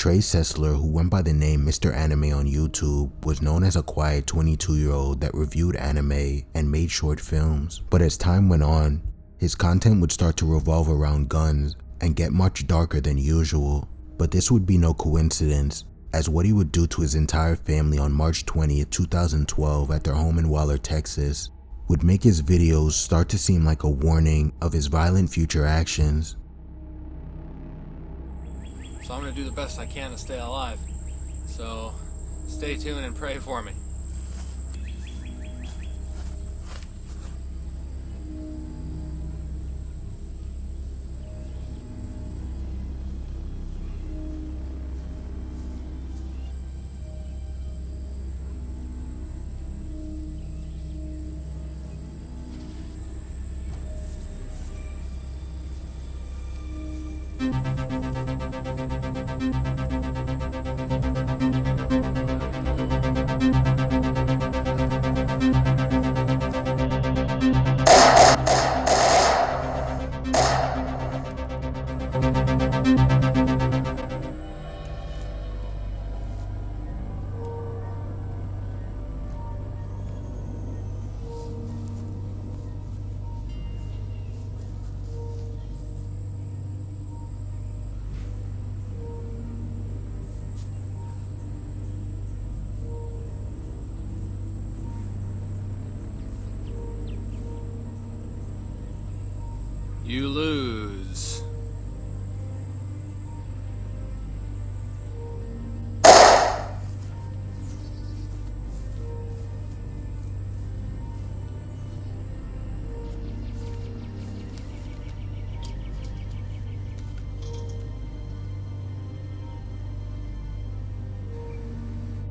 Trey Cesler, who went by the name Mr. Anime on YouTube, was known as a quiet 22-year-old that reviewed anime and made short films. But as time went on, his content would start to revolve around guns and get much darker than usual. But this would be no coincidence, as what he would do to his entire family on March 20th, 2012 at their home in Waller, Texas, would make his videos start to seem like a warning of his violent future actions. So I'm going to do the best I can to stay alive. So stay tuned and pray for me. You lose.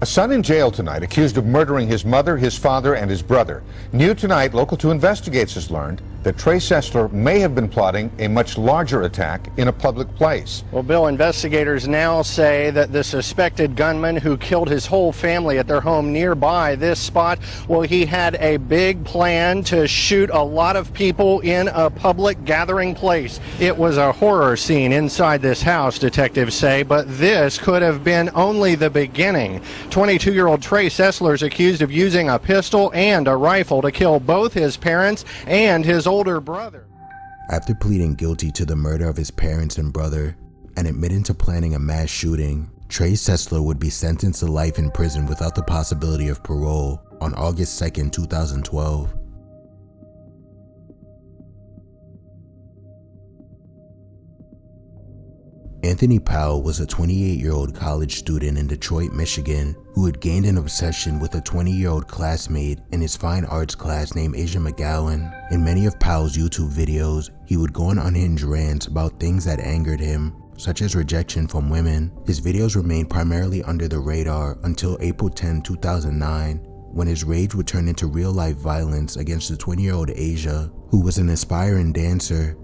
A son in jail tonight accused of murdering his mother, his father, and his brother. New tonight, Local 2 Investigates has learned that Trey Cesler may have been plotting a much larger attack in a public place. Well, Bill, investigators now say that the suspected gunman who killed his whole family at their home nearby this spot, well, he had a big plan to shoot a lot of people in a public gathering place. It was a horror scene inside this house, detectives say, but this could have been only the beginning. 22-year-old Trey Cesler is accused of using a pistol and a rifle to kill both his parents and his older brother. After pleading guilty to the murder of his parents and brother and admitting to planning a mass shooting, Trey Cesler would be sentenced to life in prison without the possibility of parole on August 2nd, 2012. Anthony Powell was a 28-year-old college student in Detroit, Michigan, who had gained an obsession with a 20-year-old classmate in his fine arts class named Asia McGowan. In many of Powell's YouTube videos, he would go on unhinged rants about things that angered him, such as rejection from women. His videos remained primarily under the radar until April 10, 2009, when his rage would turn into real-life violence against the 20-year-old Asia, who was an aspiring dancer.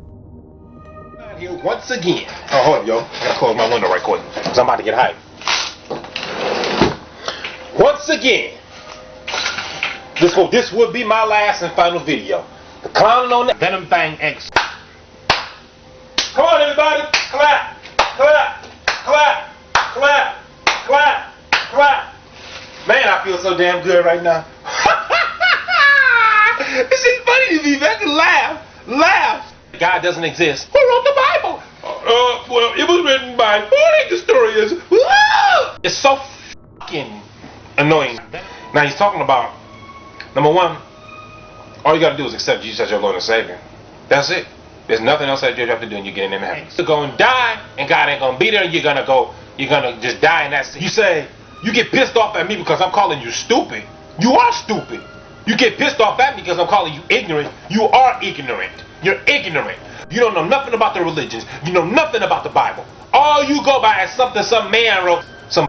Here once again. Oh, hold up, yo. I gotta close my window right quick, because I'm about to get hyped. Once again, this will be my last and final video. The clowning on the Venom Bang X. Come on, everybody. Clap, clap, clap, clap, clap, clap. Man, I feel so damn good right now. This is funny to me, man. Laugh, laugh. God doesn't exist. Who wrote the Bible? Well, it was written by, who think the story is? It's so fucking annoying. Now he's talking about, number one, all you gotta do is accept Jesus as your Lord and Savior. That's it. There's nothing else that you have to do and you're getting in heaven. You're gonna die and God ain't gonna be there. You're gonna just die and that's it. You say, you get pissed off at me because I'm calling you stupid. You are stupid. You get pissed off at me because I'm calling you ignorant. You are ignorant. You're ignorant. You don't know nothing about the religions. You know nothing about the Bible. All you go by is something some man wrote. Some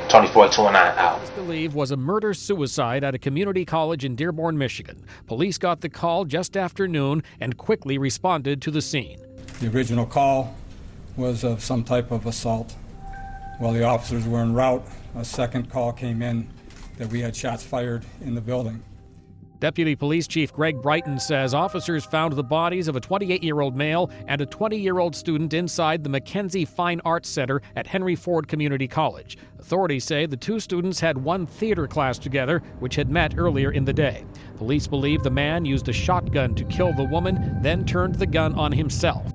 24-29 out. It's believed was a murder-suicide at a community college in Dearborn, Michigan. Police got the call just after noon and quickly responded to the scene. The original call was of some type of assault. While the officers were en route, a second call came in that we had shots fired in the building. Deputy Police Chief Greg Brighton says officers found the bodies of a 28-year-old male and a 20-year-old student inside the Mackenzie Fine Arts Center at Henry Ford Community College. Authorities say the two students had one theater class together, which had met earlier in the day. Police believe the man used a shotgun to kill the woman, then turned the gun on himself.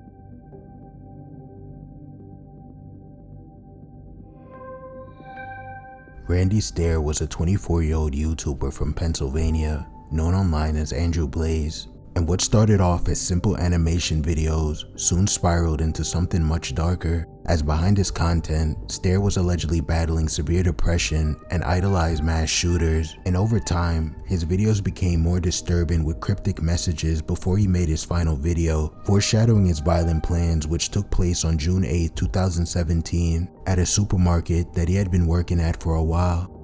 Randy Stair was a 24-year-old YouTuber from Pennsylvania, known online as Andrew Blaze, and what started off as simple animation videos soon spiraled into something much darker, as behind his content, Stair was allegedly battling severe depression and idolized mass shooters, and over time, his videos became more disturbing with cryptic messages before he made his final video, foreshadowing his violent plans, which took place on June 8, 2017, at a supermarket that he had been working at for a while.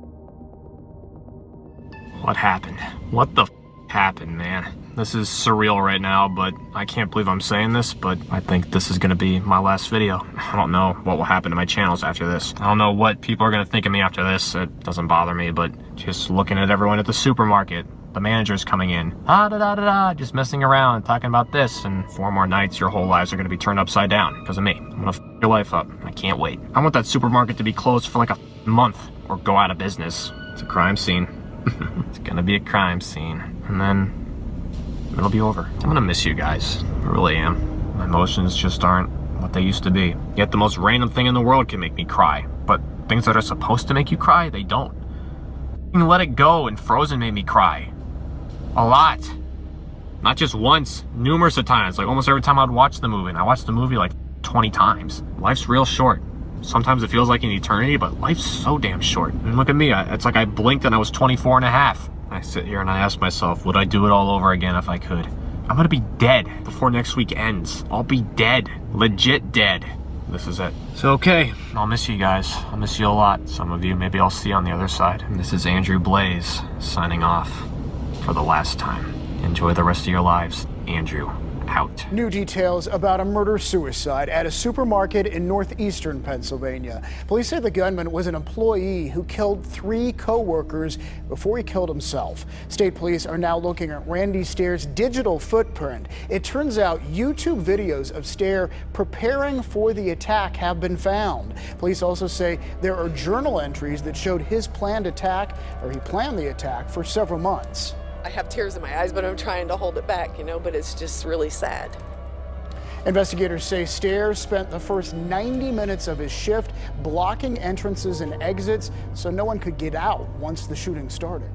What happened? What the happened, man? This is surreal right now, but I can't believe I'm saying this, but I think this is gonna be my last video. I don't know what will happen to my channels after this. I don't know what people are gonna think of me after this. It doesn't bother me, but just looking at everyone at the supermarket, the manager's coming in, just messing around, talking about this, and 4 more nights your whole lives are gonna be turned upside down because of me. I'm gonna f your life up. I can't wait. I want that supermarket to be closed for like a month or go out of business. It's a crime scene. It's gonna be a crime scene. And then it'll be over. I'm gonna miss you guys. I really am. My emotions just aren't what they used to be. Yet the most random thing in the world can make me cry. But things that are supposed to make you cry, they don't. You can Let It Go and Frozen made me cry. A lot. Not just once, numerous of times. Like almost every time I'd watch the movie. And I watched the movie like 20 times. Life's real short. Sometimes it feels like an eternity, but life's so damn short. And look at me, it's like I blinked and I was 24 and a half. I sit here and I ask myself, would I do it all over again if I could? I'm gonna be dead before next week ends. I'll be dead. Legit dead. This is it. So okay, I'll miss you guys. I'll miss you a lot. Some of you, maybe I'll see you on the other side. And this is Andrew Blaze, signing off for the last time. Enjoy the rest of your lives. Andrew, out. New details about a murder-suicide at a supermarket in northeastern Pennsylvania. Police say the gunman was an employee who killed 3 co-workers before he killed himself. State police are now looking at Randy Stair's digital footprint. It turns out YouTube videos of Stair preparing for the attack have been found. Police also say there are journal entries that showed his planned attack, or he planned the attack, for several months. I have tears in my eyes, but I'm trying to hold it back, but it's just really sad. Investigators say Stair spent the first 90 minutes of his shift blocking entrances and exits so no one could get out once the shooting started.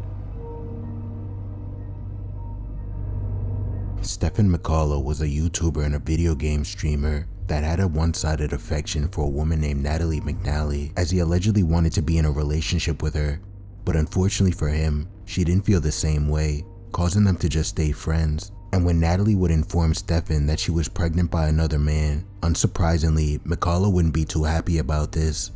Stefan Macalla was a YouTuber and a video game streamer that had a one-sided affection for a woman named Natalie McNally, as he allegedly wanted to be in a relationship with her. But unfortunately for him, she didn't feel the same way, causing them to just stay friends. And when Natalie would inform Stefan that she was pregnant by another man, unsurprisingly, Macalla wouldn't be too happy about this.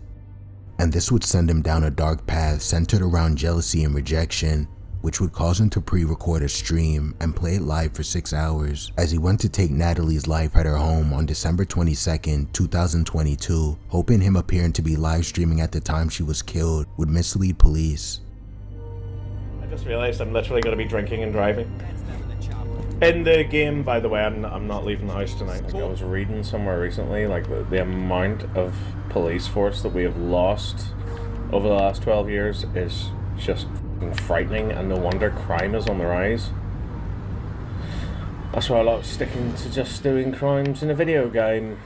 And this would send him down a dark path centered around jealousy and rejection, which would cause him to pre-record a stream and play it live for 6 hours, as he went to take Natalie's life at her home on December 22nd, 2022, hoping him appearing to be live streaming at the time she was killed would mislead police. I just realized I'm literally going to be drinking and driving. In the game, by the way, I'm not leaving the house tonight. Like, I was reading somewhere recently, like the amount of police force that we have lost over the last 12 years is just frightening, and no wonder crime is on the rise. That's why I like sticking to just doing crimes in a video game.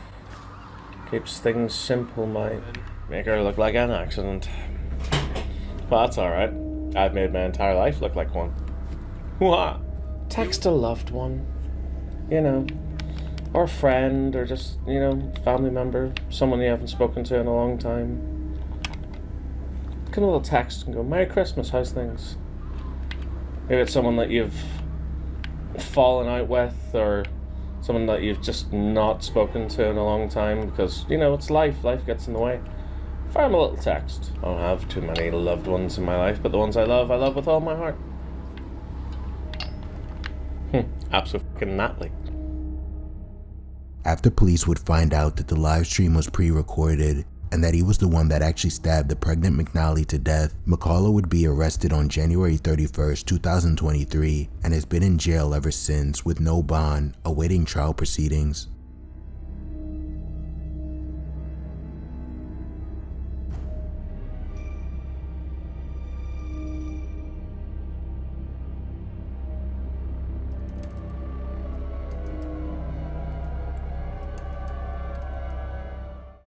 Keeps things simple, mate. Make her look like an accident. But that's alright. I've made my entire life look like one. What? Text a loved one. Or a friend, or just, family member. Someone you haven't spoken to in a long time. Get a little text and go, Merry Christmas, how's things? Maybe it's someone that you've fallen out with, or someone that you've just not spoken to in a long time, because, it's life gets in the way. Fire them a little text. I don't have too many loved ones in my life, but the ones I love with all my heart. Absolutely. After police would find out that the live stream was pre-recorded, and that he was the one that actually stabbed the pregnant McNally to death, Macalla would be arrested on January 31st, 2023, and has been in jail ever since with no bond, awaiting trial proceedings.